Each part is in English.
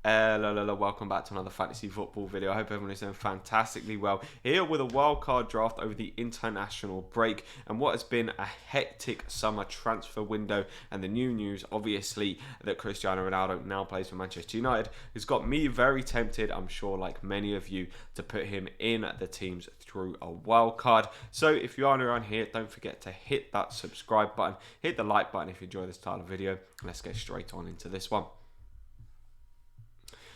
Hello, welcome back to another fantasy football video. I hope everyone is doing fantastically well. Here with a wildcard draft over the international break and what has been a hectic summer transfer window, and the new news obviously that Cristiano Ronaldo now plays for Manchester United has got me very tempted, I'm sure like many of you, to put him in the teams through a wildcard. So if you are new around here, don't forget to hit that subscribe button, hit the like button if you enjoy this style of video. Let's get straight on into this one.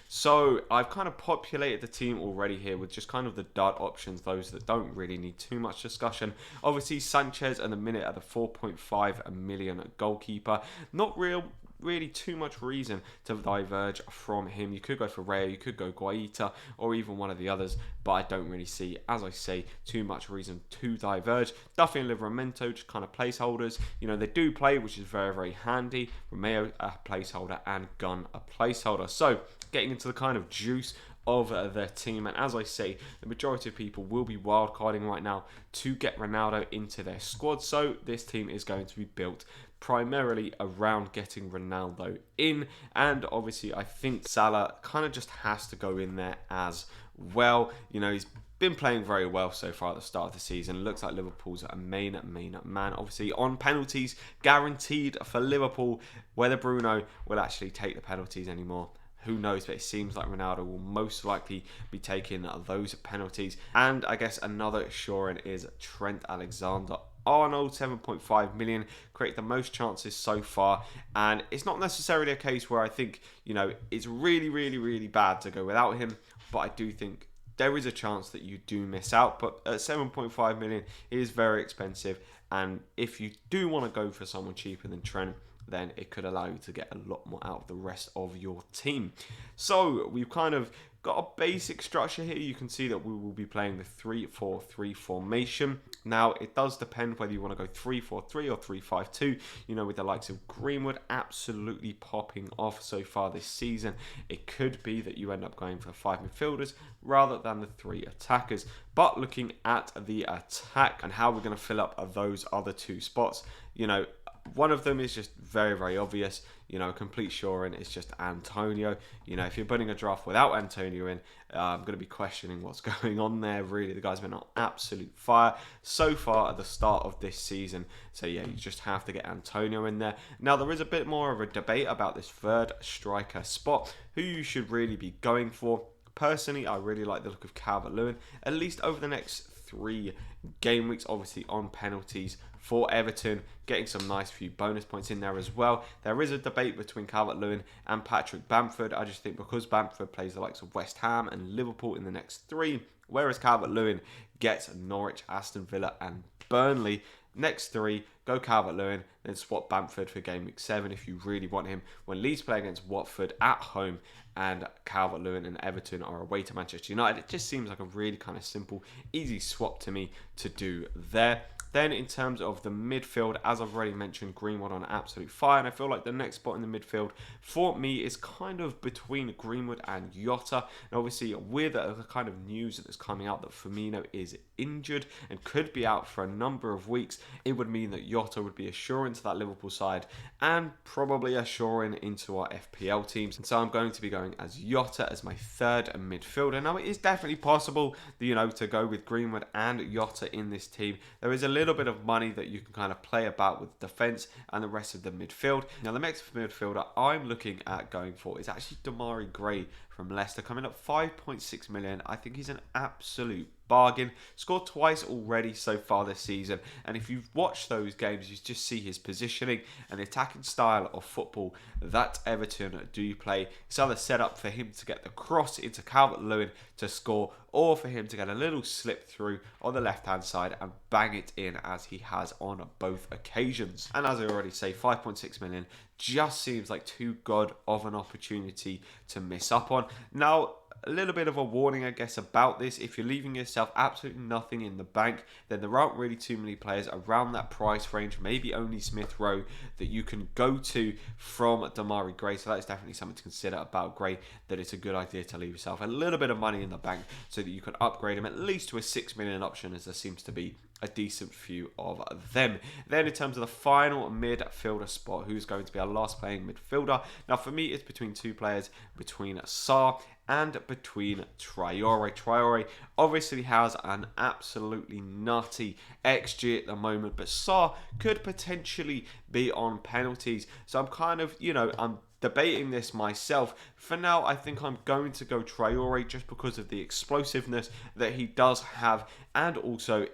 So I've kind of populated the team already here with just kind of the dud options, those that don't really need too much discussion. Obviously Sanchez at the minute at the 4.5 million goalkeeper. Not really too much reason to diverge from him. You could go for Ray, you could go Guaita, or even one of the others, but I don't really see, as I say, too much reason to diverge. Duffy and Livramento just kind of placeholders. You know, they do play, which is very handy. Romeo a placeholder and Gunn a placeholder. So getting into the kind of juice of their team, and as I say, the majority of people will be wildcarding right now to get Ronaldo into their squad. So this team is going to be built primarily around getting Ronaldo in, and obviously I think Salah kind of just has to go in there as well. You know, he's been playing very well so far at the start of the season. Looks like Liverpool's a main man. Obviously on penalties, guaranteed for Liverpool. Whether Bruno will actually take the penalties anymore, who knows, but it seems like Ronaldo will most likely be taking those penalties. And I guess another assurance is Trent Alexander-Arnold, 7.5 million, create the most chances so far. And it's not necessarily a case where I think, you know, it's really bad to go without him, but I do think there is a chance that you do miss out. But at 7.5 million, it is very expensive. And if you do want to go for someone cheaper than Trent, then it could allow you to get a lot more out of the rest of your team. So we've kind of got a basic structure here. You can see that we will be playing the 3-4-3 formation. Now it does depend whether you want to go 3-4-3 or 3-5-2. You know, with the likes of Greenwood absolutely popping off so far this season, it could be that you end up going for 5 midfielders rather than the 3 attackers. But looking at the attack and how we're going to fill up those other 2 spots, you know, one of them is just very obvious. You know, complete sure in is just Antonio. You know, if you're putting a draft without Antonio in, I'm going to be questioning what's going on there. Really, the guy's been on absolute fire so far at the start of this season. So yeah, you just have to get Antonio in there. Now, there is a bit more of a debate about this third striker spot, who you should really be going for. Personally, I really like the look of Calvert-Lewin, at least over the next 3 game weeks, obviously on penalties for Everton, getting some nice few bonus points in there as well. There is a debate between Calvert-Lewin and Patrick Bamford. I just think because Bamford plays the likes of West Ham and Liverpool in the next 3, whereas Calvert-Lewin gets Norwich, Aston Villa and Burnley. Next 3, go Calvert-Lewin, then swap Bamford for game week 7 if you really want him. When Leeds play against Watford at home and Calvert-Lewin and Everton are away to Manchester United, it just seems like a really kind of simple, easy swap to me to do there. Then in terms of the midfield, as I've already mentioned, Greenwood on absolute fire. And I feel like the next spot in the midfield for me is kind of between Greenwood and Jota. And obviously with the kind of news that's coming out that Firmino is injured and could be out for a number of weeks, it would mean that Jota would be assuring to that Liverpool side and probably assuring into our FPL teams. And so I'm going to be going as Jota as my third midfielder. Now it is definitely possible, you know, to go with Greenwood and Jota in this team. There is a little bit of money that you can kind of play about with defense and the rest of the midfield. Now the next midfielder I'm looking at going for is actually Damari Gray from Leicester, coming up 5.6 million. I think he's an absolute bargain. Scored twice already so far this season, and if you've watched those games, you just see his positioning and the attacking style of football that Everton do play. It's either set up for him to get the cross into Calvert-Lewin to score, or for him to get a little slip through on the left hand side and bang it in, as he has on both occasions. And as I already say, 5.6 million just seems like too good of an opportunity to miss up on. Now, a little bit of a warning, I guess, about this. If you're leaving yourself absolutely nothing in the bank, then there aren't really too many players around that price range, maybe only Smith Rowe, that you can go to from Damari Gray. So that's definitely something to consider about Gray, that it's a good idea to leave yourself a little bit of money in the bank so that you can upgrade him at least to a 6 million option, as there seems to be a decent few of them. Then in terms of the final midfielder spot, who's going to be our last playing midfielder? Now for me, it's between two players, between Sarr and between Traore. Traore obviously has an absolutely nutty XG at the moment, but Sarr could potentially be on penalties. So I'm kind of, I'm debating this myself. For now, I think I'm going to go Traore just because of the explosiveness that he does have, and also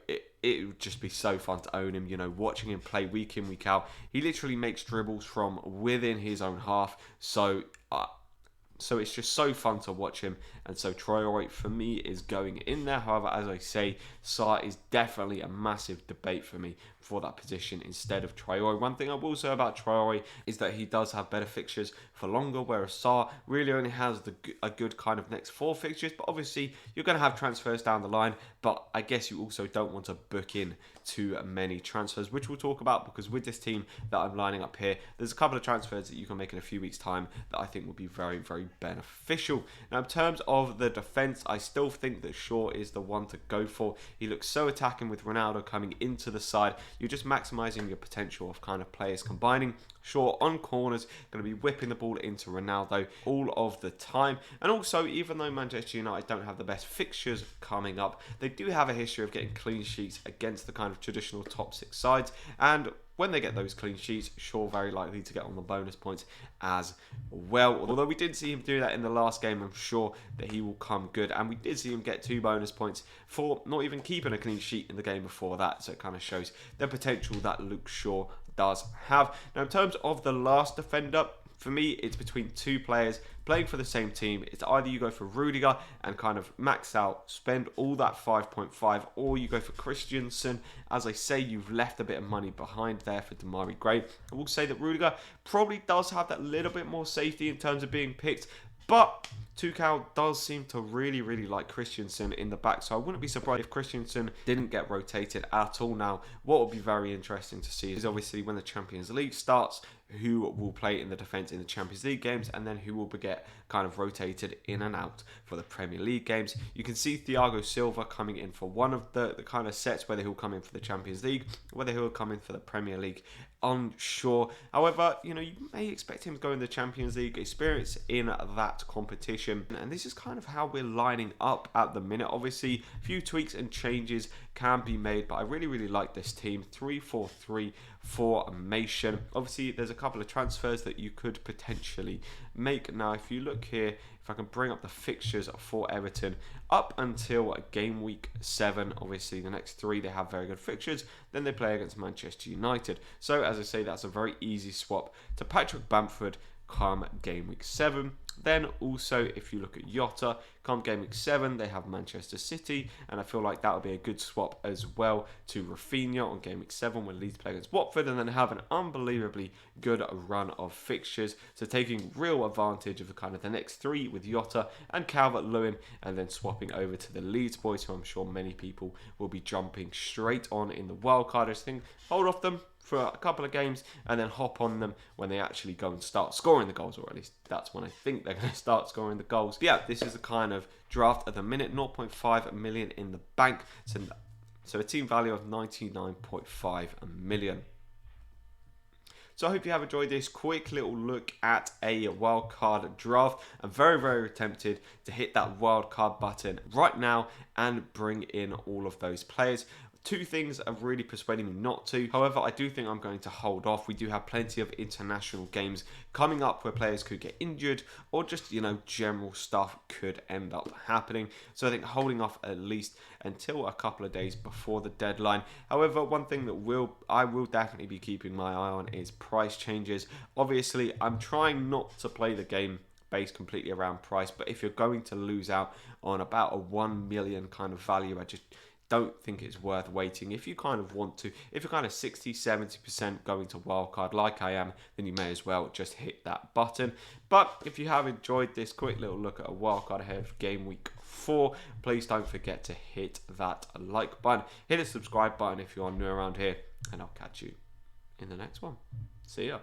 it would just be so fun to own him, watching him play week in, week out. He literally makes dribbles from within his own half, so it's just so fun to watch him, and so Traore for me is going in there. However, as I say, Sarr is definitely a massive debate for me for that position instead of Traore. One thing I will say about Traore is that he does have better fixtures for longer, whereas Sarr really only has a good kind of next 4 fixtures. But obviously, you're going to have transfers down the line, but I guess you also don't want to book in too many transfers, which we'll talk about, because with this team that I'm lining up here, there's a couple of transfers that you can make in a few weeks' time that I think will be very, very beneficial. Now, in terms of the defence, I still think that Shaw is the one to go for. He looks so attacking with Ronaldo coming into the side. You're just maximising your potential of kind of players combining. Shaw on corners, going to be whipping the ball into Ronaldo all of the time. And also, even though Manchester United don't have the best fixtures coming up, they do have a history of getting clean sheets against the kind of traditional top 6 sides. And when they get those clean sheets, Shaw very likely to get on the bonus points as well. Although we did see him do that in the last game, I'm sure that he will come good. And we did see him get 2 bonus points for not even keeping a clean sheet in the game before that. So it kind of shows the potential that Luke Shaw does have. Now, in terms of the last defender, for me, it's between 2 players playing for the same team. It's either you go for Rudiger and kind of max out, spend all that 5.5, or you go for Christensen. As I say, you've left a bit of money behind there for Damari Gray. I will say that Rudiger probably does have that little bit more safety in terms of being picked, but Tuchel does seem to really, really like Christensen in the back, so I wouldn't be surprised if Christensen didn't get rotated at all. Now, what would be very interesting to see is obviously when the Champions League starts, who will play in the defence in the Champions League games, and then who will get kind of rotated in and out for the Premier League games. You can see Thiago Silva coming in for one of the kind of sets, whether he'll come in for the Champions League, whether he'll come in for the Premier League, unsure. However, you may expect him to go in the Champions League, experience in that competition, and this is kind of how we're lining up at the minute. Obviously, a few tweaks and changes can be made, but I really, really like this team. 3-4-3 formation. Obviously, there's a couple of transfers that you could potentially make. Now, if you look here, if I can bring up the fixtures for Everton up until game week 7, obviously the next 3 they have very good fixtures, then they play against Manchester United. So as I say, that's a very easy swap to Patrick Bamford come game week 7. Then also, if you look at Jota, come game week 7, they have Manchester City, and I feel like that would be a good swap as well to Rafinha on game week 7 when Leeds play against Watford, and then have an unbelievably good run of fixtures. So taking real advantage of the kind of the next 3 with Jota and Calvert-Lewin, and then swapping over to the Leeds boys, who I'm sure many people will be jumping straight on in the wildcard. I just think hold off them for a couple of games and then hop on them when they actually go and start scoring the goals, or at least that's when I think they're going to start scoring the goals. But yeah, this is the kind of draft at the minute. 0.5 million in the bank, so a team value of 99.5 million. So I hope you have enjoyed this quick little look at a wildcard draft. I'm very, very tempted to hit that wildcard button right now and bring in all of those players. 2 things are really persuading me not to. However, I do think I'm going to hold off. We do have plenty of international games coming up where players could get injured, or just, general stuff could end up happening. So I think holding off at least until a couple of days before the deadline. However, one thing that I will definitely be keeping my eye on is price changes. Obviously, I'm trying not to play the game based completely around price, but if you're going to lose out on about a 1 million kind of value, I just don't think it's worth waiting. If you kind of want to, if you're kind of 60-70% going to wildcard like I am, then you may as well just hit that button. But if you have enjoyed this quick little look at a wildcard ahead of game week 4, please don't forget to hit that like button, hit the subscribe button if you are new around here, and I'll catch you in the next one. See ya.